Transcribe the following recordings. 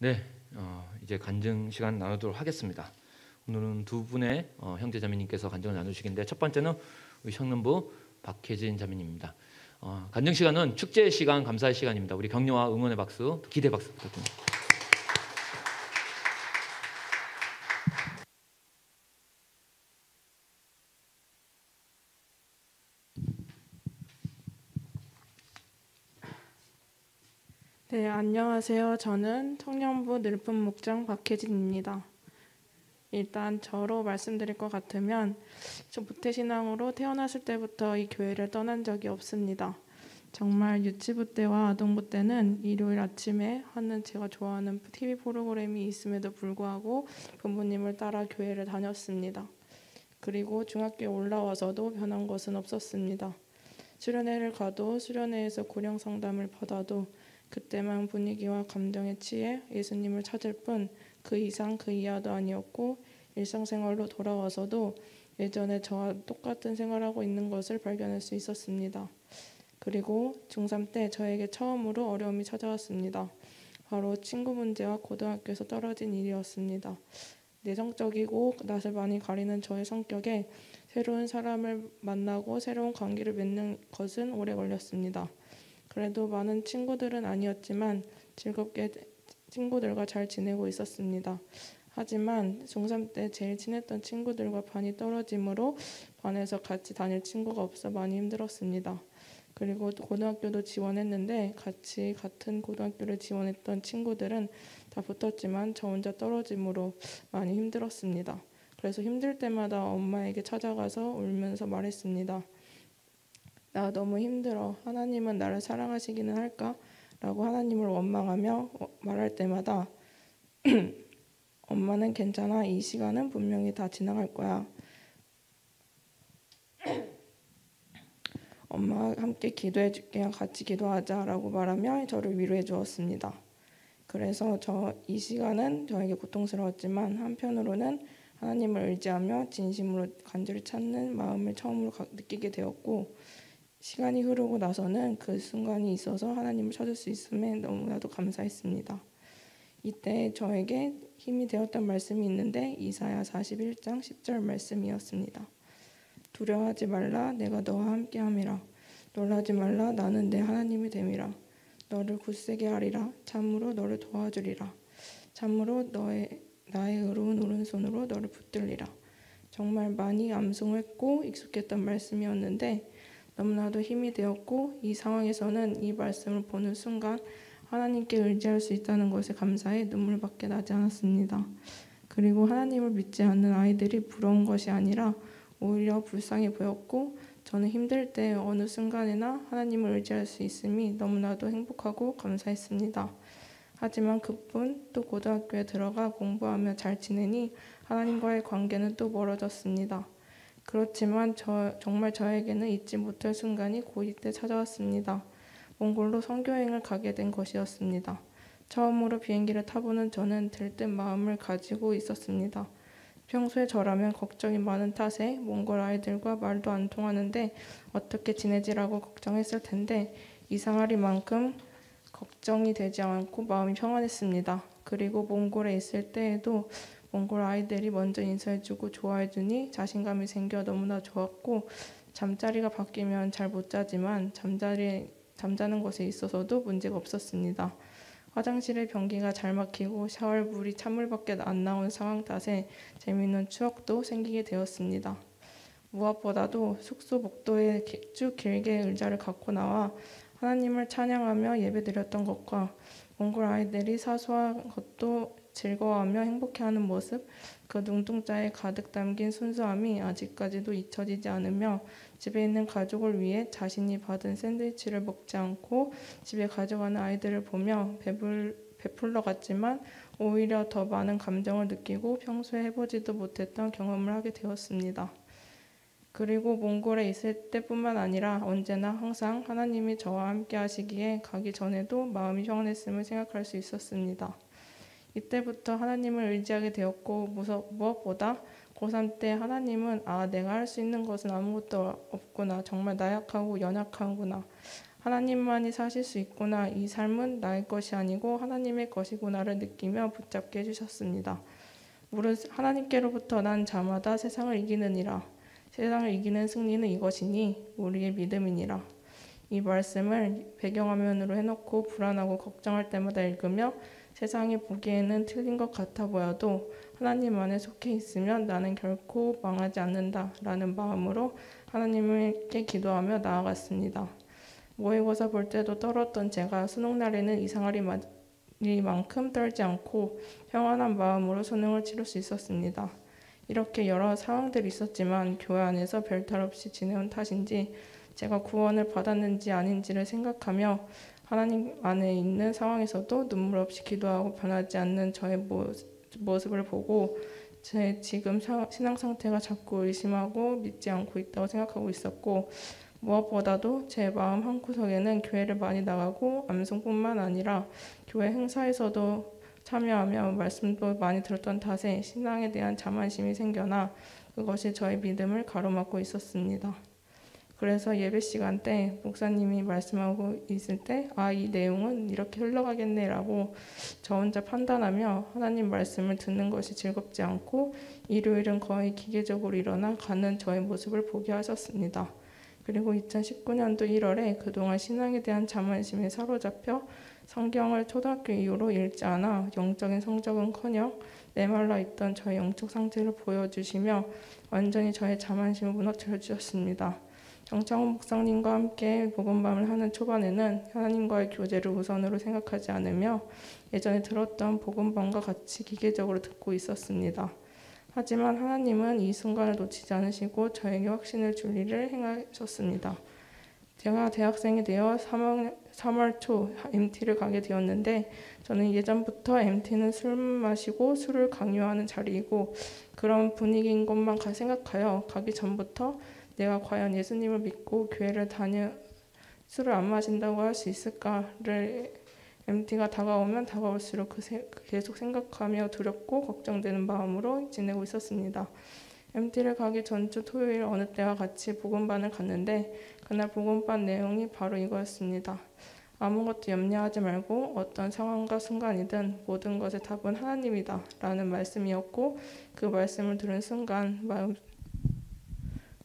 네, 이제 간증 시간 나누도록 하겠습니다. 오늘은 두 분의 형제자매님께서 간증을 나누시긴데, 첫 번째는 우리 청년부 박혜진 자매님입니다. 간증 시간은 축제 시간, 감사의 시간입니다. 우리 격려와 응원의 박수, 기대 박수 부탁드립니다. 네, 안녕하세요. 저는 청년부 늘품 목장 박혜진입니다. 일단 저로 말씀드릴 것 같으면 저 모태신앙으로 태어났을 때부터 이 교회를 떠난 적이 없습니다. 정말 유치부 때와 아동부 때는 일요일 아침에 하는 제가 좋아하는 TV 프로그램이 있음에도 불구하고 부모님을 따라 교회를 다녔습니다. 그리고 중학교에 올라와서도 변한 것은 없었습니다. 수련회를 가도 수련회에서 고령 상담을 받아도 그때만 분위기와 감정에 취해 예수님을 찾을 뿐 그 이상 그 이하도 아니었고, 일상생활로 돌아와서도 예전에 저와 똑같은 생활하고 있는 것을 발견할 수 있었습니다. 그리고 중3 때 저에게 처음으로 어려움이 찾아왔습니다. 바로 친구 문제와 고등학교에서 떨어진 일이었습니다. 내성적이고 낯을 많이 가리는 저의 성격에 새로운 사람을 만나고 새로운 관계를 맺는 것은 오래 걸렸습니다. 그래도 많은 친구들은 아니었지만 즐겁게 친구들과 잘 지내고 있었습니다. 하지만 중3 때 제일 친했던 친구들과 반이 떨어지므로 반에서 같이 다닐 친구가 없어 많이 힘들었습니다. 그리고 고등학교도 지원했는데 같이 같은 고등학교를 지원했던 친구들은 다 붙었지만 저 혼자 떨어짐으로 많이 힘들었습니다. 그래서 힘들 때마다 엄마에게 찾아가서 울면서 말했습니다. 나 너무 힘들어. 하나님은 나를 사랑하시기는 할까? 라고 하나님을 원망하며 말할 때마다 엄마는 괜찮아. 이 시간은 분명히 다 지나갈 거야. 엄마와 함께 기도해 줄게. 같이 기도하자 라고 말하며 저를 위로해 주었습니다. 그래서 이 시간은 저에게 고통스러웠지만 한편으로는 하나님을 의지하며 진심으로 간절히 찾는 마음을 처음으로 느끼게 되었고, 시간이 흐르고 나서는 그 순간이 있어서 하나님을 찾을 수 있음에 너무나도 감사했습니다. 이때 저에게 힘이 되었던 말씀이 있는데 이사야 41장 10절 말씀이었습니다. 두려워하지 말라. 내가 너와 함께함이라. 놀라지 말라. 나는 내 하나님이 됨이라. 너를 굳세게 하리라. 참으로 너를 도와주리라. 참으로 나의 의로운 오른손으로 너를 붙들리라. 정말 많이 암송했고 익숙했던 말씀이었는데 너무나도 힘이 되었고, 이 상황에서는 이 말씀을 보는 순간 하나님께 의지할 수 있다는 것에 감사해 눈물밖에 나지 않았습니다. 그리고 하나님을 믿지 않는 아이들이 부러운 것이 아니라 오히려 불쌍해 보였고, 저는 힘들 때 어느 순간에나 하나님을 의지할 수 있음이 너무나도 행복하고 감사했습니다. 하지만 그뿐 또 고등학교에 들어가 공부하며 잘 지내니 하나님과의 관계는 또 멀어졌습니다. 그렇지만 정말 저에게는 잊지 못할 순간이 고2 때 찾아왔습니다. 몽골로 선교여행을 가게 된 것이었습니다. 처음으로 비행기를 타보는 저는 들뜬 마음을 가지고 있었습니다. 평소에 저라면 걱정이 많은 탓에 몽골 아이들과 말도 안 통하는데 어떻게 지내지라고 걱정했을 텐데 이상하리만큼 걱정이 되지 않고 마음이 평안했습니다. 그리고 몽골에 있을 때에도 몽골 아이들이 먼저 인사해주고 좋아해주니 자신감이 생겨 너무나 좋았고, 잠자리가 바뀌면 잘 못 자지만 잠자는 것에 있어서도 문제가 없었습니다. 화장실에 변기가 잘 막히고 샤워물이 찬물밖에 안 나온 상황 탓에 재미있는 추억도 생기게 되었습니다. 무엇보다도 숙소 복도에 쭉 길게 의자를 갖고 나와 하나님을 찬양하며 예배드렸던 것과 몽골 아이들이 사소한 것도 즐거워하며 행복해하는 모습, 그 눈동자에 가득 담긴 순수함이 아직까지도 잊혀지지 않으며 집에 있는 가족을 위해 자신이 받은 샌드위치를 먹지 않고 집에 가져가는 아이들을 보며 베풀러 갔지만 오히려 더 많은 감정을 느끼고 평소에 해보지도 못했던 경험을 하게 되었습니다. 그리고 몽골에 있을 때뿐만 아니라 언제나 항상 하나님이 저와 함께 하시기에 가기 전에도 마음이 평안했음을 생각할 수 있었습니다. 이때부터 하나님을 의지하게 되었고, 무엇보다 고3 때 하나님은 내가 할 수 있는 것은 아무것도 없구나. 정말 나약하고 연약하구나. 하나님만이 사실 수 있구나. 이 삶은 나의 것이 아니고 하나님의 것이구나를 느끼며 붙잡게 해주셨습니다. 무릇 하나님께로부터 난 자마다 세상을 이기느니라. 세상을 이기는 승리는 이것이니 우리의 믿음이니라. 이 말씀을 배경화면으로 해놓고 불안하고 걱정할 때마다 읽으며 세상이 보기에는 틀린 것 같아 보여도 하나님 안에 속해 있으면 나는 결코 망하지 않는다 라는 마음으로 하나님께 기도하며 나아갔습니다. 모의고사 볼 때도 떨었던 제가 수능날에는 이상하리만큼 떨지 않고 평안한 마음으로 수능을 치를 수 있었습니다. 이렇게 여러 상황들이 있었지만 교회 안에서 별탈 없이 지내온 탓인지 제가 구원을 받았는지 아닌지를 생각하며 하나님 안에 있는 상황에서도 눈물 없이 기도하고 변하지 않는 저의 모습을 보고 제 지금 신앙 상태가 자꾸 의심하고 믿지 않고 있다고 생각하고 있었고, 무엇보다도 제 마음 한구석에는 교회를 많이 나가고 암송뿐만 아니라 교회 행사에서도 참여하며 말씀도 많이 들었던 탓에 신앙에 대한 자만심이 생겨나 그것이 저의 믿음을 가로막고 있었습니다. 그래서 예배 시간 때 목사님이 말씀하고 있을 때 이 내용은 이렇게 흘러가겠네라고 저 혼자 판단하며 하나님 말씀을 듣는 것이 즐겁지 않고 일요일은 거의 기계적으로 일어나 가는 저의 모습을 보게 하셨습니다. 그리고 2019년도 1월에 그동안 신앙에 대한 자만심에 사로잡혀 성경을 초등학교 이후로 읽지 않아 영적인 성적은커녕 메말라 있던 저의 영적 상태를 보여주시며 완전히 저의 자만심을 무너뜨려 주셨습니다. 정창훈 목사님과 함께 복음밤을 하는 초반에는 하나님과의 교제를 우선으로 생각하지 않으며 예전에 들었던 복음밤과 같이 기계적으로 듣고 있었습니다. 하지만 하나님은 이 순간을 놓치지 않으시고 저에게 확신을 줄 일을 행하셨습니다. 제가 대학생이 되어 3월 초 MT를 가게 되었는데 저는 예전부터 MT는 술 마시고 술을 강요하는 자리이고 그런 분위기인 것만 생각하여 가기 전부터 내가 과연 예수님을 믿고 교회를 다녀 술을 안 마신다고 할 수 있을까를 MT가 다가오면 다가올수록 계속 생각하며 두렵고 걱정되는 마음으로 지내고 있었습니다. MT를 가기 전주 토요일 어느 때와 같이 복음반을 갔는데 그날 복음반 내용이 바로 이거였습니다. 아무것도 염려하지 말고 어떤 상황과 순간이든 모든 것의 답은 하나님이다 라는 말씀이었고 그 말씀을 들은 순간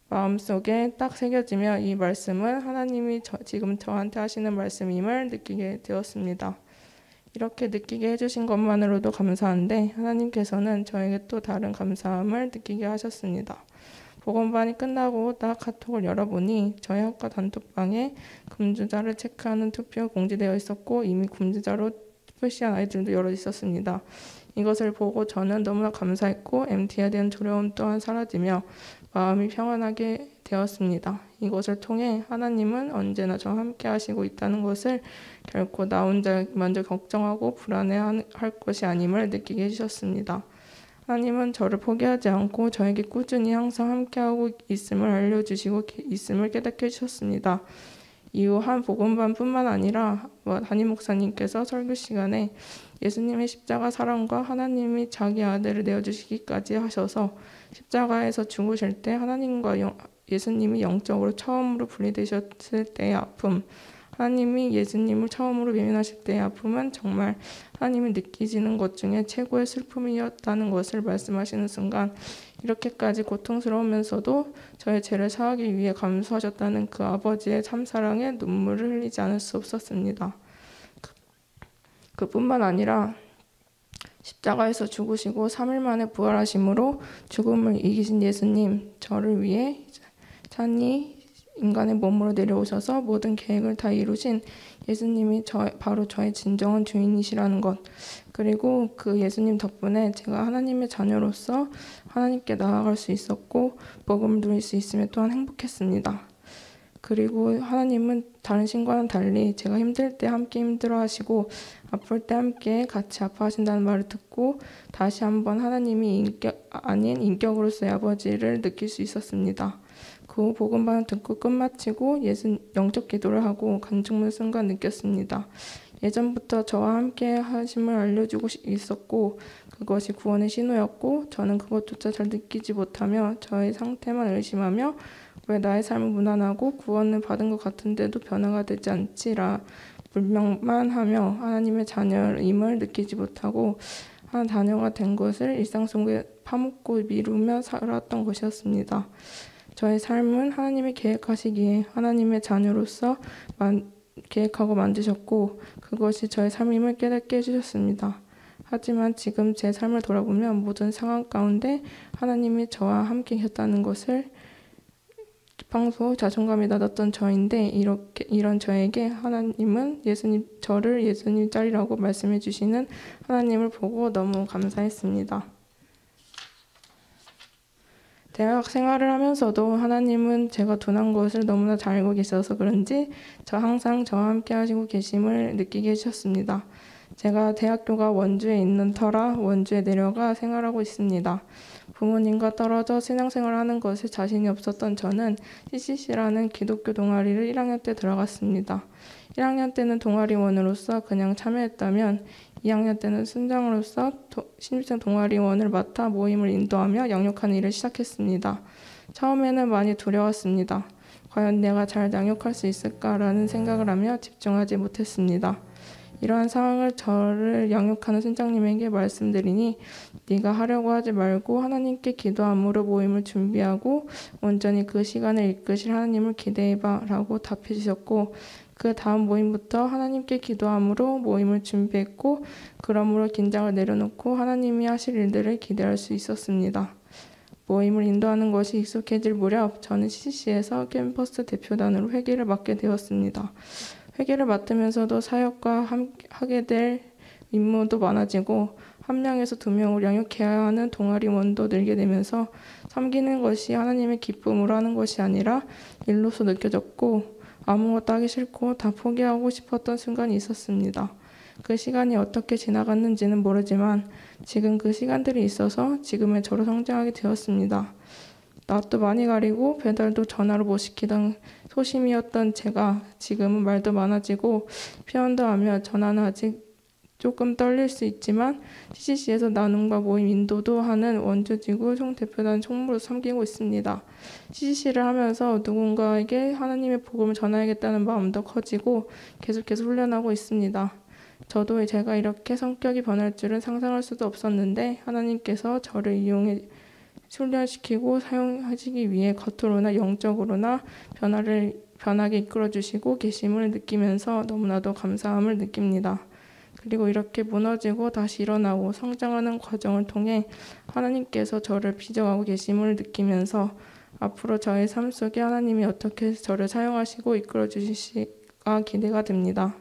마음속에 딱 새겨지며 이 말씀은 하나님이 지금 저한테 하시는 말씀임을 느끼게 되었습니다. 이렇게 느끼게 해주신 것만으로도 감사한데 하나님께서는 저에게 또 다른 감사함을 느끼게 하셨습니다. 복음반이 끝나고 딱 카톡을 열어보니 저희 학과 단톡방에 금주자를 체크하는 투표 공지되어 있었고 이미 금주자로 표시한 아이들도 여러 있었습니다. 이것을 보고 저는 너무나 감사했고 MT에 대한 두려움 또한 사라지며 마음이 평안하게 되었습니다. 이것을 통해 하나님은 언제나 저와 함께 하시고 있다는 것을 결코 나 혼자 먼저 걱정하고 불안해할 것이 아님을 느끼게 해주셨습니다. 하나님은 저를 포기하지 않고 저에게 꾸준히 항상 함께하고 있음을 알려주시고 있음을 깨닫게 해주셨습니다. 이후 한 복음반뿐만 아니라 담임 목사님께서 설교 시간에 예수님의 십자가 사랑과 하나님이 자기 아들을 내어주시기까지 하셔서 십자가에서 죽으실 때 하나님과 예수님이 영적으로 처음으로 분리되셨을 때의 아픔, 하나님이 예수님을 처음으로 외면하실 때의 아픔은 정말 하나님이 느끼시는 것 중에 최고의 슬픔이었다는 것을 말씀하시는 순간 이렇게까지 고통스러우면서도 저의 죄를 사하기 위해 감수하셨다는 그 아버지의 참사랑에 눈물을 흘리지 않을 수 없었습니다. 그뿐만 아니라 십자가에서 죽으시고 3일 만에 부활하심으로 죽음을 이기신 예수님, 저를 위해 찬히 인간의 몸으로 내려오셔서 모든 계획을 다 이루신 예수님이 바로 저의 진정한 주인이시라는 것, 그리고 그 예수님 덕분에 제가 하나님의 자녀로서 하나님께 나아갈 수 있었고 복음을 누릴 수 있으며 또한 행복했습니다. 그리고 하나님은 다른 신과는 달리 제가 힘들 때 함께 힘들어하시고 아플 때 함께 같이 아파하신다는 말을 듣고 다시 한번 하나님이 인격 아닌 인격으로서의 아버지를 느낄 수 있었습니다. 그 후 복음반을 듣고 끝마치고 영적 기도를 하고 간증문 순간 느꼈습니다. 예전부터 저와 함께 하심을 알려주고 있었고 그것이 구원의 신호였고 저는 그것조차 잘 느끼지 못하며 저의 상태만 의심하며 왜 나의 삶은 무난하고 구원을 받은 것 같은데도 변화가 되지 않지라 불명만 하며 하나님의 자녀임을 느끼지 못하고 한 자녀가 된 것을 일상 속에 파묻고 미루며 살았던 것이었습니다. 저의 삶은 하나님이 계획하시기에 하나님의 자녀로서 계획하고 만드셨고 그것이 저의 삶임을 깨닫게 해주셨습니다. 하지만 지금 제 삶을 돌아보면 모든 상황 가운데 하나님이 저와 함께 계셨다는 것을 평소 자존감이 낮았던 저인데 이런 저에게 하나님은 저를 예수님 짤이라고 말씀해 주시는 하나님을 보고 너무 감사했습니다. 대학 생활을 하면서도 하나님은 제가 둔한 것을 너무나 잘 알고 계셔서 그런지 항상 저와 함께 하시고 계심을 느끼게 해주셨습니다. 제가 대학교가 원주에 있는 터라 원주에 내려가 생활하고 있습니다. 부모님과 떨어져 신앙생활을 하는 것에 자신이 없었던 저는 CCC라는 기독교 동아리를 1학년 때 들어갔습니다. 1학년 때는 동아리원으로서 그냥 참여했다면 2학년 때는 순장으로서 신입생 동아리원을 맡아 모임을 인도하며 양육하는 일을 시작했습니다. 처음에는 많이 두려웠습니다. 과연 내가 잘 양육할 수 있을까라는 생각을 하며 집중하지 못했습니다. 이러한 상황을 저를 양육하는 순장님에게 말씀드리니 네가 하려고 하지 말고 하나님께 기도함으로 모임을 준비하고 온전히 그 시간을 이끄실 하나님을 기대해봐 라고 답해 주셨고 그 다음 모임부터 하나님께 기도함으로 모임을 준비했고 그러므로 긴장을 내려놓고 하나님이 하실 일들을 기대할 수 있었습니다. 모임을 인도하는 것이 익숙해질 무렵 저는 CCC에서 캠퍼스 대표단으로 회계를 맡게 되었습니다. 회계를 맡으면서도 사역과 하게 될 임무도 많아지고 1명에서 2명을 양육해야 하는 동아리원도 늘게 되면서 섬기는 것이 하나님의 기쁨으로 하는 것이 아니라 일로서 느껴졌고 아무것도 하기 싫고 다 포기하고 싶었던 순간이 있었습니다. 그 시간이 어떻게 지나갔는지는 모르지만 지금 그 시간들이 있어서 지금의 저로 성장하게 되었습니다. 낯도 많이 가리고 배달도 전화로 못 시키던 소심이었던 제가 지금은 말도 많아지고 표현도 하며 전화는 아직 조금 떨릴 수 있지만 CCC에서 나눔과 모임 인도도 하는 원주지구 총대표단 총무로 섬기고 있습니다. CCC를 하면서 누군가에게 하나님의 복음을 전하야겠다는 마음도 커지고 계속해서 훈련하고 있습니다. 저도 제가 이렇게 성격이 변할 줄은 상상할 수도 없었는데 하나님께서 저를 이용해 훈련시키고 사용하시기 위해 겉으로나 영적으로나 변하게 이끌어주시고 계심을 느끼면서 너무나도 감사함을 느낍니다. 그리고 이렇게 무너지고 다시 일어나고 성장하는 과정을 통해 하나님께서 저를 빚어가고 계심을 느끼면서 앞으로 저의 삶 속에 하나님이 어떻게 저를 사용하시고 이끌어주실까 기대가 됩니다.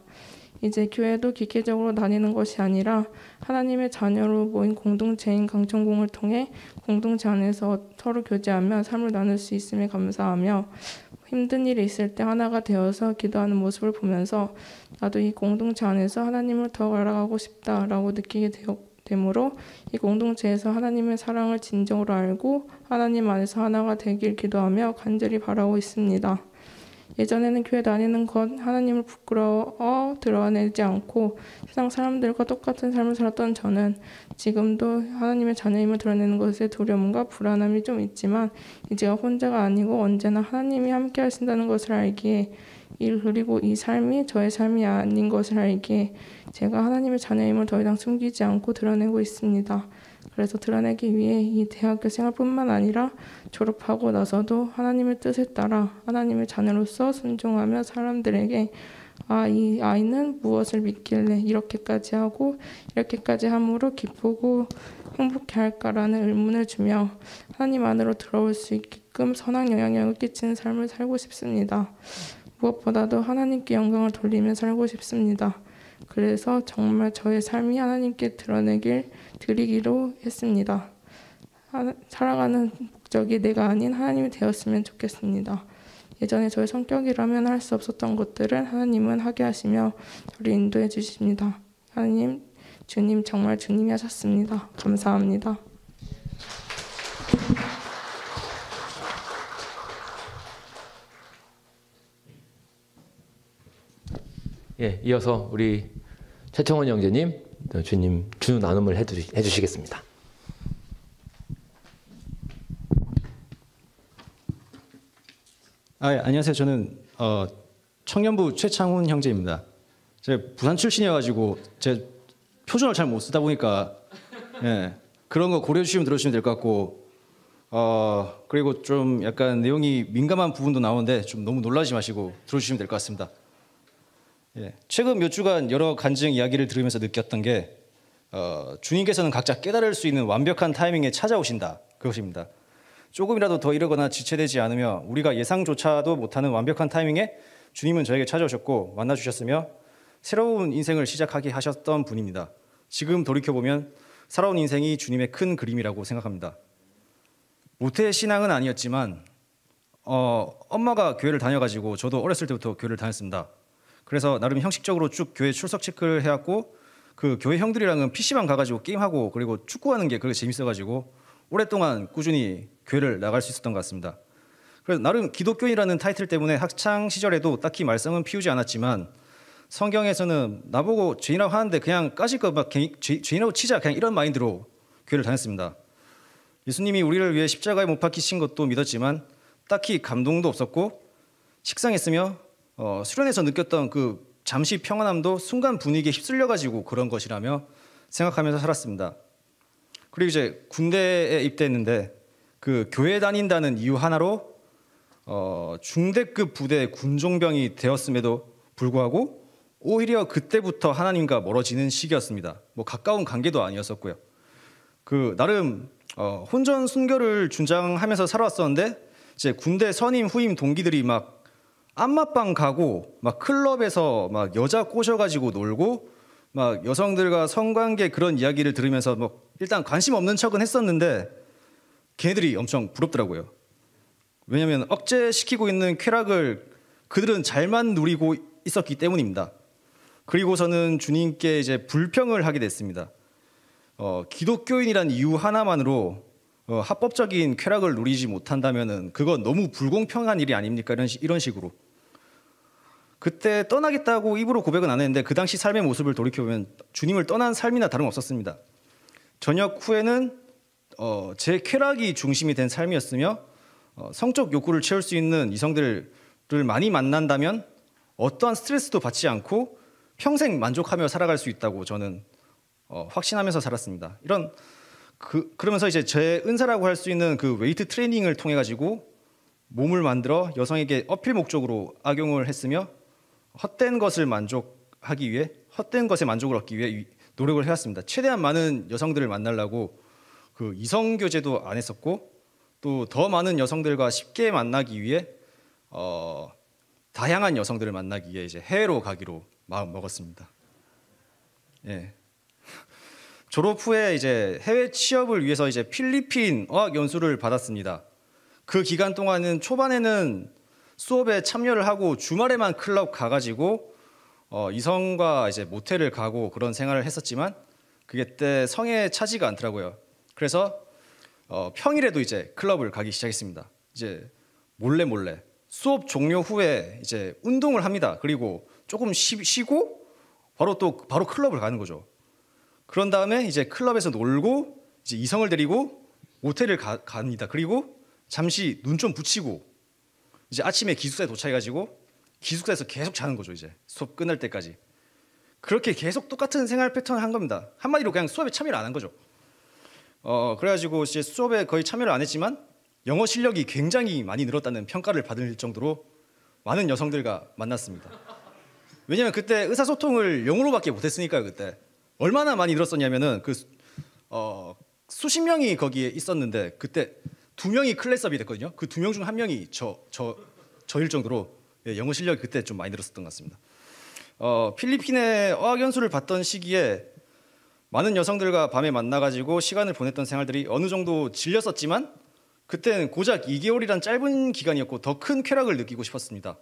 이제 교회도 기계적으로 다니는 것이 아니라 하나님의 자녀로 모인 공동체인 강천공을 통해 공동체 안에서 서로 교제하며 삶을 나눌 수 있음에 감사하며 힘든 일이 있을 때 하나가 되어서 기도하는 모습을 보면서 나도 이 공동체 안에서 하나님을 더 알아가고 싶다라고 느끼게 되므로 이 공동체에서 하나님의 사랑을 진정으로 알고 하나님 안에서 하나가 되길 기도하며 간절히 바라고 있습니다. 예전에는 교회 다니는 것 하나님을 부끄러워 드러내지 않고 세상 사람들과 똑같은 삶을 살았던 저는 지금도 하나님의 자녀임을 드러내는 것에 두려움과 불안함이 좀 있지만 이제가 혼자가 아니고 언제나 하나님이 함께 하신다는 것을 알기에 그리고 이 삶이 저의 삶이 아닌 것을 알기에 제가 하나님의 자녀임을 더 이상 숨기지 않고 드러내고 있습니다. 그래서 드러내기 위해 이 대학교 생활뿐만 아니라 졸업하고 나서도 하나님의 뜻에 따라 하나님의 자녀로서 순종하며 사람들에게 이 아이는 무엇을 믿길래 이렇게까지 하고 이렇게까지 함으로 기쁘고 행복해 할까라는 의문을 주며 하나님 안으로 들어올 수 있게끔 선한 영향력을 끼치는 삶을 살고 싶습니다. 무엇보다도 하나님께 영광을 돌리며 살고 싶습니다. 그래서 정말 저의 삶이 하나님께 드리기로 했습니다. 살아가는 목적이 내가 아닌 하나님이 되었으면 좋겠습니다. 예전에 저의 성격이라면 할 수 없었던 것들을 하나님은 하게 하시며 저를 인도해 주십니다. 하나님, 주님 정말 주님이 하셨습니다. 감사합니다. 예, 이어서 우리 최청원 형제님 주님 주 나눔을 해주시겠습니다. 예, 안녕하세요. 저는 청년부 최창훈 형제입니다. 제가 부산 출신이어가지고 제 표준어를 잘 못 쓰다 보니까 예, 그런 거 고려해 주시면 들어주시면 될 것 같고 그리고 좀 약간 내용이 민감한 부분도 나오는데 좀 너무 놀라지 마시고 들어주시면 될 것 같습니다. 예, 최근 몇 주간 여러 간증 이야기를 들으면서 느꼈던 게 주님께서는 각자 깨달을 수 있는 완벽한 타이밍에 찾아오신다 그것입니다. 조금이라도 더 이르거나 지체되지 않으며 우리가 예상조차도 못하는 완벽한 타이밍에 주님은 저에게 찾아오셨고 만나주셨으며 새로운 인생을 시작하게 하셨던 분입니다. 지금 돌이켜보면 살아온 인생이 주님의 큰 그림이라고 생각합니다. 모태 신앙은 아니었지만 엄마가 교회를 다녀가지고 저도 어렸을 때부터 교회를 다녔습니다. 그래서 나름 형식적으로 쭉 교회 출석 체크를 해왔고 그 교회 형들이랑은 PC방 가가지고 게임하고 그리고 축구하는 게 그렇게 재밌어가지고 오랫동안 꾸준히 교회를 나갈 수 있었던 것 같습니다. 그래서 나름 기독교인이라는 타이틀 때문에 학창 시절에도 딱히 말썽은 피우지 않았지만 성경에서는 나보고 죄인이라고 하는데 그냥 까짓 거 막 죄인이라고 치자 그냥 이런 마인드로 교회를 다녔습니다. 예수님이 우리를 위해 십자가에 못 박히신 것도 믿었지만 딱히 감동도 없었고 식상했으며 수련회에서 느꼈던 그 잠시 평안함도 순간 분위기에 휩쓸려가지고 그런 것이라며 생각하면서 살았습니다. 그리고 이제 군대에 입대했는데 그 교회 다닌다는 이유 하나로 중대급 부대 군종병이 되었음에도 불구하고 오히려 그때부터 하나님과 멀어지는 시기였습니다. 뭐 가까운 관계도 아니었었고요. 그 나름 혼전 순결을 준장하면서 살아왔었는데 이제 군대 선임 후임 동기들이 막 안마방 가고 막 클럽에서 막 여자 꼬셔가지고 놀고 막 여성들과 성관계 그런 이야기를 들으면서 뭐 일단 관심 없는 척은 했었는데 걔네들이 엄청 부럽더라고요. 왜냐하면 억제시키고 있는 쾌락을 그들은 잘만 누리고 있었기 때문입니다. 그리고서는 주님께 이제 불평을 하게 됐습니다. 기독교인이란 이유 하나만으로 합법적인 쾌락을 누리지 못한다면은 그건 너무 불공평한 일이 아닙니까? 이런 식으로. 그때 떠나겠다고 입으로 고백은 안 했는데 그 당시 삶의 모습을 돌이켜보면 주님을 떠난 삶이나 다름없었습니다. 전역 후에는 제 쾌락이 중심이 된 삶이었으며 성적 욕구를 채울 수 있는 이성들을 많이 만난다면 어떠한 스트레스도 받지 않고 평생 만족하며 살아갈 수 있다고 저는 확신하면서 살았습니다. 그러면서 이제 제 은사라고 할 수 있는 그 웨이트 트레이닝을 통해 가지고 몸을 만들어 여성에게 어필 목적으로 악용을 했으며 헛된 것에 만족을 얻기 위해 노력을 해왔습니다. 최대한 많은 여성들을 만나려고 그 이성 교제도 안 했었고 또 더 많은 여성들과 쉽게 만나기 위해 다양한 여성들을 만나기 위해 이제 해외로 가기로 마음 먹었습니다. 예. 졸업 후에 이제 해외 취업을 위해서 이제 필리핀 어학 연수를 받았습니다. 그 기간 동안은 초반에는 수업에 참여를 하고 주말에만 클럽 가가지고 이성과 이제 모텔을 가고 그런 생활을 했었지만 그게 때 성에 차지가 않더라고요. 그래서 평일에도 이제 클럽을 가기 시작했습니다. 이제 몰래 수업 종료 후에 이제 운동을 합니다. 그리고 조금 쉬고 바로 클럽을 가는 거죠. 그런 다음에 이제 클럽에서 놀고 이제 이성을 데리고 모텔을 갑니다. 그리고 잠시 눈 좀 붙이고 이제 아침에 기숙사에 도착해가지고 기숙사에서 계속 자는 거죠. 이제 수업 끝날 때까지 그렇게 계속 똑같은 생활 패턴을 한 겁니다. 한마디로 그냥 수업에 참여를 안 한 거죠. 그래가지고 이제 수업에 거의 참여를 안 했지만 영어 실력이 굉장히 많이 늘었다는 평가를 받을 정도로 많은 여성들과 만났습니다. 왜냐면 그때 의사소통을 영어로밖에 못했으니까요. 그때 얼마나 많이 늘었었냐면은 수십 명이 거기에 있었는데 그때 2명이 클래스업이 됐거든요. 그 2명 중 1명이 저일 정도로 영어 실력이 그때 좀 많이 늘었었던 것 같습니다. 필리핀에 어학연수를 받던 시기에 많은 여성들과 밤에 만나가지고 시간을 보냈던 생활들이 어느 정도 질렸었지만 그때는 고작 2개월이란 짧은 기간이었고 더 큰 쾌락을 느끼고 싶었습니다.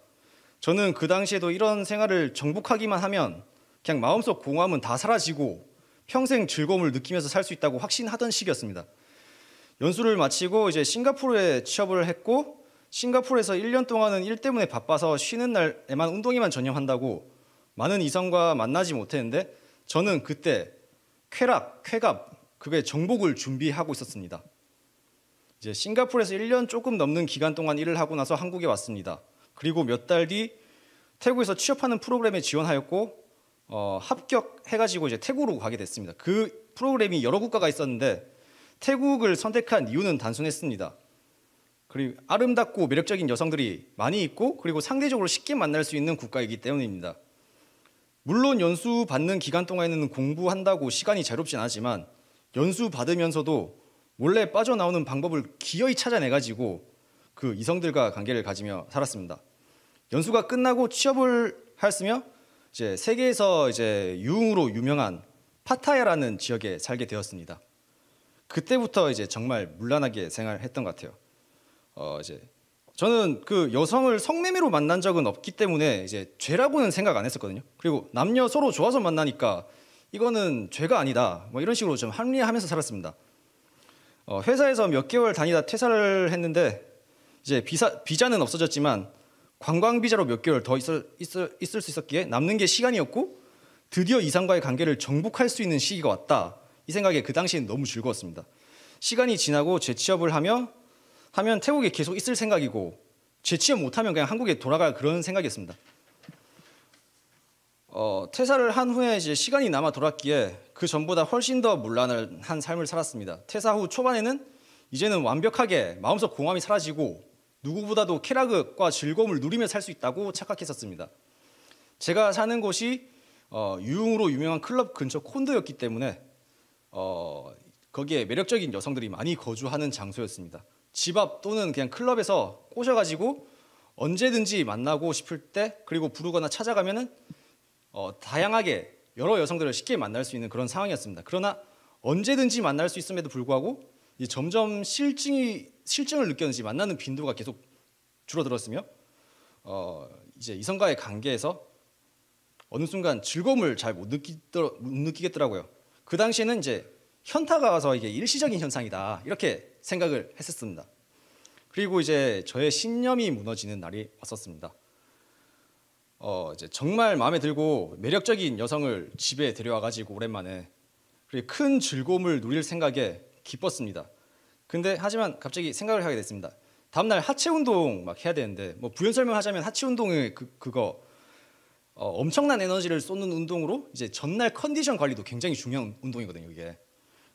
저는 그 당시에도 이런 생활을 정복하기만 하면 그냥 마음속 공허함은 다 사라지고 평생 즐거움을 느끼면서 살 수 있다고 확신하던 시기였습니다. 연수를 마치고 이제 싱가포르에 취업을 했고 싱가포르에서 1년 동안은 일 때문에 바빠서 쉬는 날에만 운동에만 전념한다고 많은 이성과 만나지 못했는데 저는 그때 쾌락, 쾌갑, 그게 정복을 준비하고 있었습니다. 이제 싱가포르에서 1년 조금 넘는 기간 동안 일을 하고 나서 한국에 왔습니다. 그리고 몇 달 뒤 태국에서 취업하는 프로그램에 지원하였고 합격해가지고 이제 태국으로 가게 됐습니다. 그 프로그램이 여러 국가가 있었는데 태국을 선택한 이유는 단순했습니다. 그리고 아름답고 매력적인 여성들이 많이 있고 그리고 상대적으로 쉽게 만날 수 있는 국가이기 때문입니다. 물론 연수 받는 기간 동안에는 공부한다고 시간이 자유롭진 않지만 연수 받으면서도 몰래 빠져나오는 방법을 기어이 찾아내가지고 그 이성들과 관계를 가지며 살았습니다. 연수가 끝나고 취업을 하였으며 이제 세계에서 이제 유흥으로 유명한 파타야라는 지역에 살게 되었습니다. 그때부터 이제 정말 문란하게 생활했던 것 같아요. 이제 저는 그 여성을 성매매로 만난 적은 없기 때문에 이제 죄라고는 생각 안 했었거든요. 그리고 남녀 서로 좋아서 만나니까 이거는 죄가 아니다. 뭐 이런 식으로 좀 합리화하면서 살았습니다. 회사에서 몇 개월 다니다 퇴사를 했는데 이제 비자는 없어졌지만 관광 비자로 몇 개월 더 있을 수 있었기에 남는 게 시간이었고 드디어 이성과의 관계를 정복할 수 있는 시기가 왔다. 이 생각에 그 당시엔 너무 즐거웠습니다. 시간이 지나고 재취업을 하면 태국에 계속 있을 생각이고 재취업 못하면 그냥 한국에 돌아갈 그런 생각이었습니다. 퇴사를 한 후에 이제 시간이 남아 돌았기에 그 전보다 훨씬 더 문란한 삶을 살았습니다. 퇴사 후 초반에는 이제는 완벽하게 마음속 공허함이 사라지고 누구보다도 쾌락과 즐거움을 누리며 살 수 있다고 착각했었습니다. 제가 사는 곳이 유흥으로 유명한 클럽 근처 콘도였기 때문에 거기에 매력적인 여성들이 많이 거주하는 장소였습니다. 집 앞 또는 그냥 클럽에서 꼬셔가지고 언제든지 만나고 싶을 때 그리고 부르거나 찾아가면은 다양하게 여러 여성들을 쉽게 만날 수 있는 그런 상황이었습니다. 그러나 언제든지 만날 수 있음에도 불구하고 점점 실증을 느꼈는지 만나는 빈도가 계속 줄어들었으며 이제 이성과의 관계에서 어느 순간 즐거움을 잘 못 느끼겠더라고요. 그 당시에는 이제 현타가 와서 이게 일시적인 현상이다 이렇게 생각을 했었습니다. 그리고 이제 저의 신념이 무너지는 날이 왔었습니다. 이제 정말 마음에 들고 매력적인 여성을 집에 데려와가지고 오랜만에 그리고 큰 즐거움을 누릴 생각에 기뻤습니다. 근데 하지만 갑자기 생각을 하게 됐습니다. 다음날 하체 운동 막 해야 되는데 뭐 부연 설명하자면 하체 운동의 그거 엄청난 에너지를 쏟는 운동으로 이제 전날 컨디션 관리도 굉장히 중요한 운동이거든요. 이게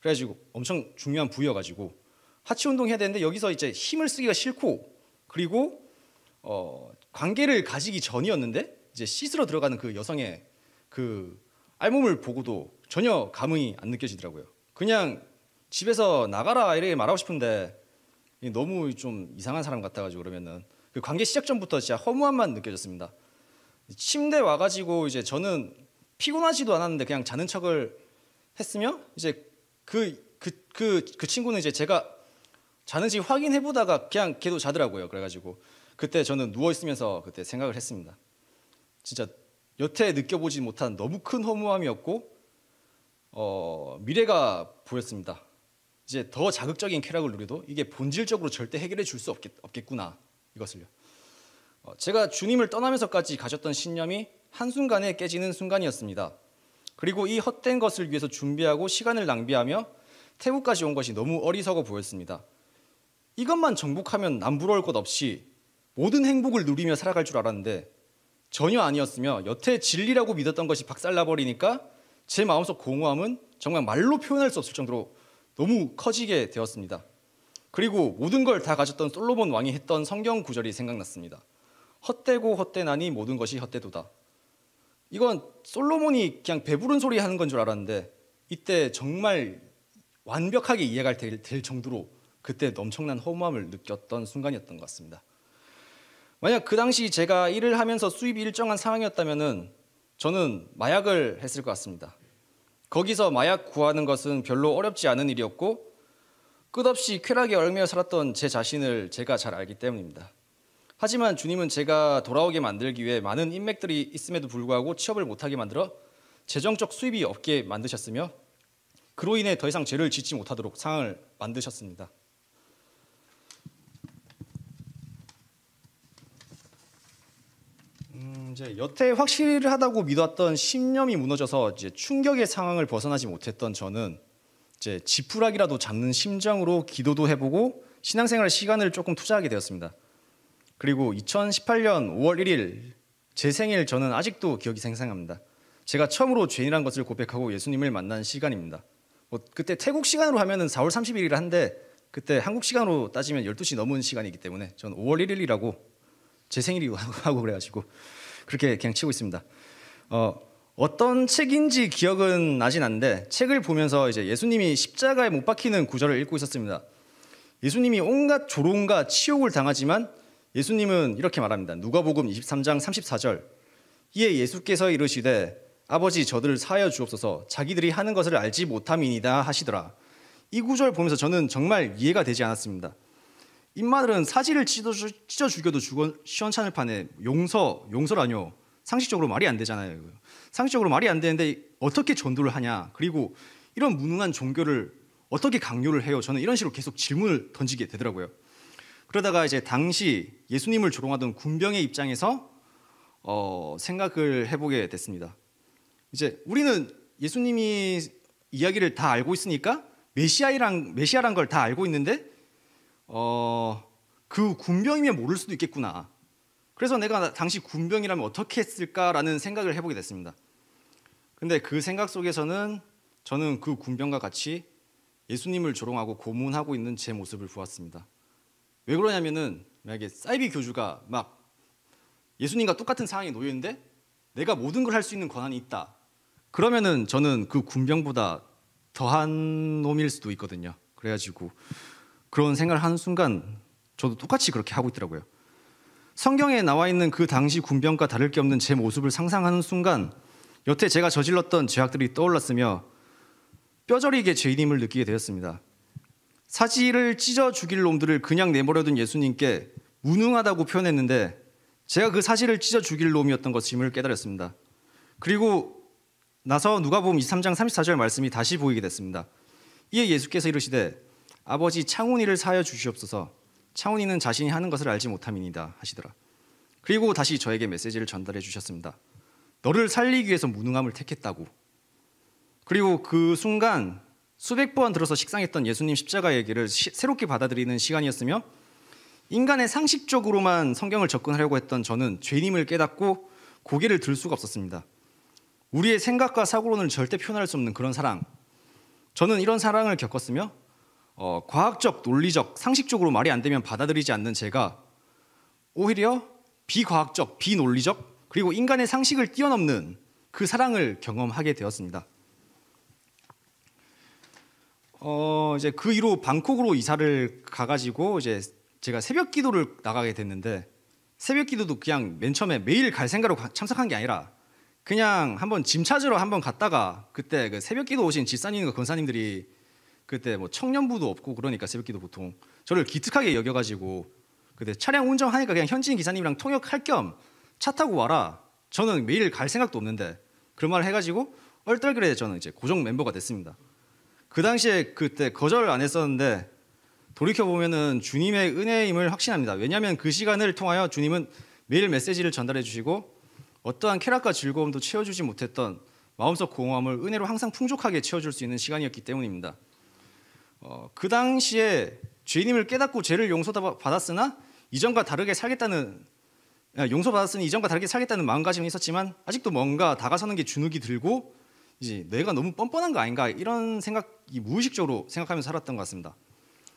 그래가지고 엄청 중요한 부위여가지고 하체 운동 해야 되는데 여기서 이제 힘을 쓰기가 싫고 그리고 관계를 가지기 전이었는데 이제 씻으러 들어가는 그 여성의 그 알몸을 보고도 전혀 감흥이 안 느껴지더라고요. 그냥 집에서 나가라 이렇게 말하고 싶은데 너무 좀 이상한 사람 같아가지고 그러면은 그 관계 시작 전부터 진짜 허무함만 느껴졌습니다. 침대 와가지고 이제 저는 피곤하지도 않았는데 그냥 자는 척을 했으며 이제 그 친구는 이제 제가 자는지 확인해 보다가 그냥 걔도 자더라고요. 그래가지고 그때 저는 누워 있으면서 그때 생각을 했습니다. 진짜 여태 느껴보지 못한 너무 큰 허무함이었고 미래가 보였습니다. 이제 더 자극적인 쾌락을 누려도 이게 본질적으로 절대 해결해 줄 수 없겠구나 이것을요. 제가 주님을 떠나면서까지 가졌던 신념이 한순간에 깨지는 순간이었습니다. 그리고 이 헛된 것을 위해서 준비하고 시간을 낭비하며 태국까지 온 것이 너무 어리석어 보였습니다. 이것만 정복하면 남부러울 것 없이 모든 행복을 누리며 살아갈 줄 알았는데 전혀 아니었으며 여태 진리라고 믿었던 것이 박살나버리니까 제 마음속 공허함은 정말 말로 표현할 수 없을 정도로 너무 커지게 되었습니다. 그리고 모든 걸 다 가졌던 솔로몬 왕이 했던 성경 구절이 생각났습니다. 헛되고 헛되나니 모든 것이 헛되도다. 이건 솔로몬이 그냥 배부른 소리 하는 건 줄 알았는데 이때 정말 완벽하게 이해가 될 정도로 그때 엄청난 허무함을 느꼈던 순간이었던 것 같습니다. 만약 그 당시 제가 일을 하면서 수입이 일정한 상황이었다면 저는 마약을 했을 것 같습니다. 거기서 마약 구하는 것은 별로 어렵지 않은 일이었고 끝없이 쾌락에 얽매여 살았던 제 자신을 제가 잘 알기 때문입니다. 하지만 주님은 제가 돌아오게 만들기 위해 많은 인맥들이 있음에도 불구하고 취업을 못하게 만들어 재정적 수입이 없게 만드셨으며 그로 인해 더 이상 죄를 짓지 못하도록 상황을 만드셨습니다. 이제 여태 확실하다고 믿었던 신념이 무너져서 이제 충격의 상황을 벗어나지 못했던 저는 이제 지푸라기라도 잡는 심정으로 기도도 해보고 신앙생활 시간을 조금 투자하게 되었습니다. 그리고 2018년 5월 1일 제 생일 저는 아직도 기억이 생생합니다. 제가 처음으로 죄인이란 것을 고백하고 예수님을 만난 시간입니다. 그때 태국 시간으로 하면은 4월 30일이라 한데 그때 한국 시간으로 따지면 12시 넘은 시간이기 때문에 저는 5월 1일이라고 제 생일이기도 하고 그래가지고 그렇게 그냥 치고 있습니다. 어떤 책인지 기억은 나진 않는데 책을 보면서 이제 예수님이 십자가에 못 박히는 구절을 읽고 있었습니다. 예수님이 온갖 조롱과 치욕을 당하지만 예수님은 이렇게 말합니다. 누가복음 23장 34절. 이에 예수께서 이르시되 아버지 저들을 사하여 주옵소서 자기들이 하는 것을 알지 못함이니이다 하시더라. 이 구절 보면서 저는 정말 이해가 되지 않았습니다. 인마들은 사지를 찢어 죽여도 시원찮을 판에 용서라뇨. 상식적으로 말이 안 되잖아요. 상식적으로 말이 안 되는데 어떻게 전도를 하냐. 그리고 이런 무능한 종교를 어떻게 강요를 해요. 저는 이런 식으로 계속 질문을 던지게 되더라고요. 그러다가 이제 당시 예수님을 조롱하던 군병의 입장에서 생각을 해보게 됐습니다. 이제 우리는 예수님이 이야기를 다 알고 있으니까 메시아란 걸 다 알고 있는데 그 군병이면 모를 수도 있겠구나. 그래서 내가 당시 군병이라면 어떻게 했을까라는 생각을 해보게 됐습니다. 근데 그 생각 속에서는 저는 그 군병과 같이 예수님을 조롱하고 고문하고 있는 제 모습을 보았습니다. 왜 그러냐면은 만약에 사이비 교주가 막 예수님과 똑같은 상황에 놓여 있는데 내가 모든 걸 할 수 있는 권한이 있다. 그러면은 저는 그 군병보다 더한 놈일 수도 있거든요. 그래가지고 그런 생각을 하는 순간 저도 똑같이 그렇게 하고 있더라고요. 성경에 나와 있는 그 당시 군병과 다를 게 없는 제 모습을 상상하는 순간 여태 제가 저질렀던 죄악들이 떠올랐으며 뼈저리게 죄인임을 느끼게 되었습니다. 사지를 찢어 죽일 놈들을 그냥 내버려둔 예수님께 무능하다고 표현했는데 제가 그 사지를 찢어 죽일 놈이었던 것임을 깨달았습니다. 그리고 나서 누가복음 23장 34절 말씀이 다시 보이게 됐습니다. 이에 예수께서 이르시되 아버지 창훈이를 사하여 주시옵소서 창훈이는 자신이 하는 것을 알지 못함이니이다 하시더라. 그리고 다시 저에게 메시지를 전달해 주셨습니다. 너를 살리기 위해서 무능함을 택했다고. 그리고 그 순간 수백 번 들어서 식상했던 예수님 십자가 얘기를 새롭게 받아들이는 시간이었으며 인간의 상식적으로만 성경을 접근하려고 했던 저는 죄인임을 깨닫고 고개를 들 수가 없었습니다. 우리의 생각과 사고로는 절대 표현할 수 없는 그런 사랑. 저는 이런 사랑을 겪었으며 과학적, 논리적, 상식적으로 말이 안 되면 받아들이지 않는 제가 오히려 비과학적, 비논리적 그리고 인간의 상식을 뛰어넘는 그 사랑을 경험하게 되었습니다. 이제 그 이후 방콕으로 이사를 가가지고 이제 제가 새벽 기도를 나가게 됐는데 새벽 기도도 그냥 맨 처음에 매일 갈 생각으로 참석한 게 아니라 그냥 한번 짐 찾으러 한번 갔다가 그때 그 새벽 기도 오신 집사님과 권사님들이 그때 뭐 청년부도 없고 그러니까 새벽 기도 보통 저를 기특하게 여겨가지고 그때 차량 운전하니까 그냥 현지인 기사님이랑 통역할 겸 차 타고 와라. 저는 매일 갈 생각도 없는데 그런 말을 해가지고 얼떨결에 저는 이제 고정 멤버가 됐습니다. 그 당시에 그때 거절 안 했었는데 돌이켜 보면은 주님의 은혜임을 확신합니다. 왜냐하면 그 시간을 통하여 주님은 매일 메시지를 전달해 주시고 어떠한 쾌락과 즐거움도 채워주지 못했던 마음속 공허함을 은혜로 항상 풍족하게 채워줄 수 있는 시간이었기 때문입니다. 그 당시에 죄인임을 깨닫고 죄를 용서받았으나 이전과 다르게 살겠다는 마음가짐은 있었지만 아직도 뭔가 다가서는 게 주눅이 들고 이제 내가 너무 뻔뻔한 거 아닌가 이런 생각이 무의식적으로 생각하면서 살았던 것 같습니다.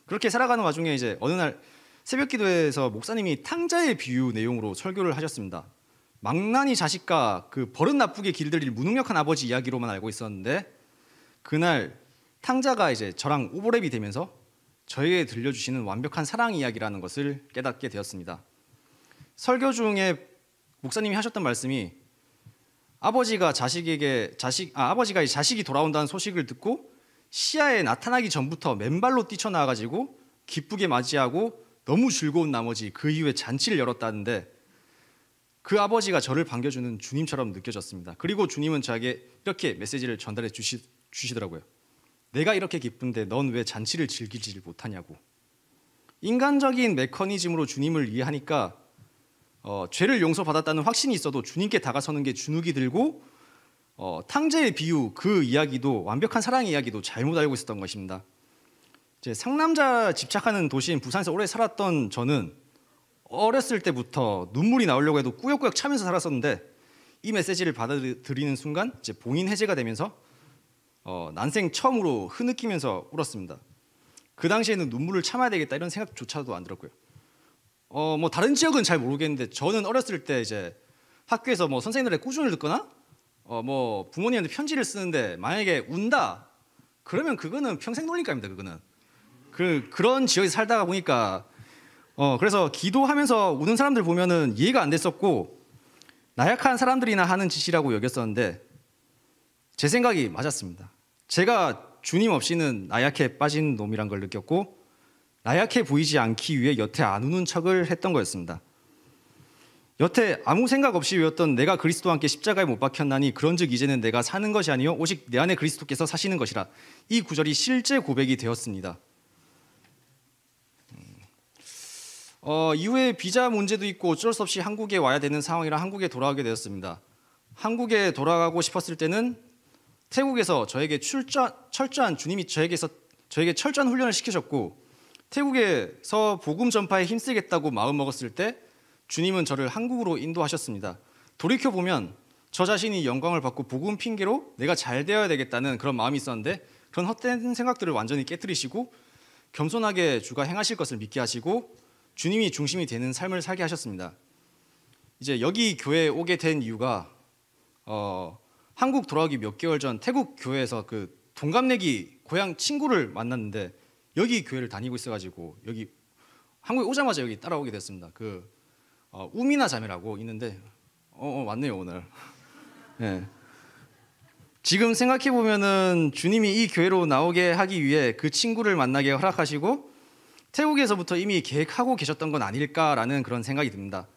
그렇게 살아가는 와중에 이제 어느 날 새벽 기도에서 목사님이 탕자의 비유 내용으로 설교를 하셨습니다. 망나니 자식과 그 버릇 나쁘게 길들일 무능력한 아버지 이야기로만 알고 있었는데 그날 탕자가 이제 저랑 오버랩이 되면서 저에게 들려주시는 완벽한 사랑 이야기라는 것을 깨닫게 되었습니다. 설교 중에 목사님이 하셨던 말씀이 아버지가 자식이 돌아온다는 소식을 듣고 시야에 나타나기 전부터 맨발로 뛰쳐나와가지고 기쁘게 맞이하고 너무 즐거운 나머지 그 이후에 잔치를 열었다는데 그 아버지가 저를 반겨주는 주님처럼 느껴졌습니다. 그리고 주님은 저에게 이렇게 메시지를 전달해 주시더라고요. 내가 이렇게 기쁜데 넌 왜 잔치를 즐기지 못하냐고. 인간적인 메커니즘으로 주님을 이해하니까 죄를 용서받았다는 확신이 있어도 주님께 다가서는 게 주눅이 들고 탕자의 비유 그 이야기도 완벽한 사랑 이야기도 잘못 알고 있었던 것입니다. 이제 상남자 집착하는 도시인 부산에서 오래 살았던 저는 어렸을 때부터 눈물이 나오려고 해도 꾸역꾸역 차면서 살았었는데 이 메시지를 받아들이는 순간 이제 봉인 해제가 되면서 난생 처음으로 흐느끼면서 울었습니다. 그 당시에는 눈물을 참아야 되겠다 이런 생각조차도 안 들었고요. 뭐 다른 지역은 잘 모르겠는데 저는 어렸을 때 이제 학교에서 뭐 선생님들의 꾸준을 듣거나 뭐 부모님한테 편지를 쓰는데 만약에 운다 그러면 그거는 평생 놀림감입니다. 그거는 그런 지역에 살다가 보니까 그래서 기도하면서 우는 사람들 보면은 이해가 안 됐었고 나약한 사람들이나 하는 짓이라고 여겼었는데 제 생각이 맞았습니다. 제가 주님 없이는 나약해 빠진 놈이란 걸 느꼈고 나약해 보이지 않기 위해 여태 안 우는 척을 했던 거였습니다. 여태 아무 생각 없이 외웠던 내가 그리스도와 함께 십자가에 못 박혔나니 그런즉 이제는 내가 사는 것이 아니요 오직 내 안에 그리스도께서 사시는 것이라. 이 구절이 실제 고백이 되었습니다. 이후에 비자 문제도 있고 어쩔 수 없이 한국에 와야 되는 상황이라 한국에 돌아가게 되었습니다. 한국에 돌아가고 싶었을 때는 태국에서 저에게 철저한 주님이 저에게 철저한 훈련을 시키셨고 태국에서 복음 전파에 힘쓰겠다고 마음먹었을 때 주님은 저를 한국으로 인도하셨습니다. 돌이켜보면 저 자신이 영광을 받고 복음 핑계로 내가 잘 되어야 되겠다는 그런 마음이 있었는데 그런 헛된 생각들을 완전히 깨뜨리시고 겸손하게 주가 행하실 것을 믿게 하시고 주님이 중심이 되는 삶을 살게 하셨습니다. 이제 여기 교회에 오게 된 이유가 한국 돌아오기 몇 개월 전 태국 교회에서 그 동갑내기 고향 친구를 만났는데 여기 교회를 다니고 있어가지고 여기 한국에 오자마자 여기 따라오게 됐습니다. 그 우미나 자매라고 있는데 맞네요 오늘. 네. 지금 생각해 보면은 주님이 이 교회로 나오게 하기 위해 그 친구를 만나게 허락하시고 태국에서부터 이미 계획하고 계셨던 건 아닐까라는 그런 생각이 듭니다.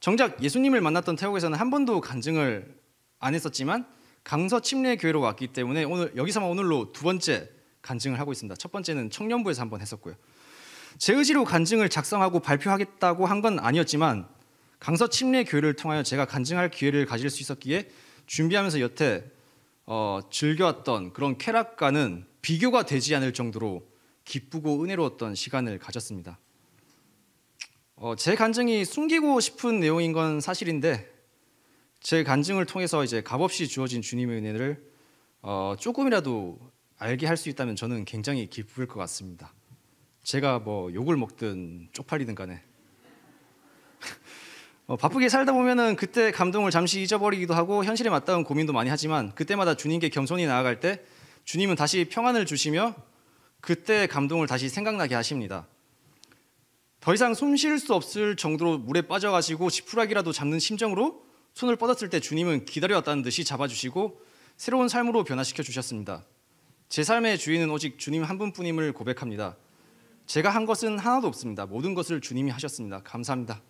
정작 예수님을 만났던 태국에서는 한 번도 간증을 안 했었지만 강서 침례교회로 왔기 때문에 오늘로 두 번째 간증을 하고 있습니다. 첫 번째는 청년부에서 한 번 했었고요. 제 의지로 간증을 작성하고 발표하겠다고 한 건 아니었지만 강서 침례교회를 통하여 제가 간증할 기회를 가질 수 있었기에 준비하면서 여태 즐겨왔던 그런 쾌락과는 비교가 되지 않을 정도로 기쁘고 은혜로웠던 시간을 가졌습니다. 제 간증이 숨기고 싶은 내용인 건 사실인데 제 간증을 통해서 이제 값없이 주어진 주님의 은혜를 조금이라도 알게 할 수 있다면 저는 굉장히 기쁠 것 같습니다. 제가 뭐 욕을 먹든 쪽팔리든 간에 바쁘게 살다 보면은 그때 감동을 잠시 잊어버리기도 하고 현실에 맞닿은 고민도 많이 하지만 그때마다 주님께 겸손히 나아갈 때 주님은 다시 평안을 주시며 그때 감동을 다시 생각나게 하십니다. 더 이상 숨 쉴 수 없을 정도로 물에 빠져가지고 지푸라기라도 잡는 심정으로 손을 뻗었을 때 주님은 기다려왔다는 듯이 잡아주시고 새로운 삶으로 변화시켜 주셨습니다. 제 삶의 주인은 오직 주님 한 분뿐임을 고백합니다. 제가 한 것은 하나도 없습니다. 모든 것을 주님이 하셨습니다. 감사합니다.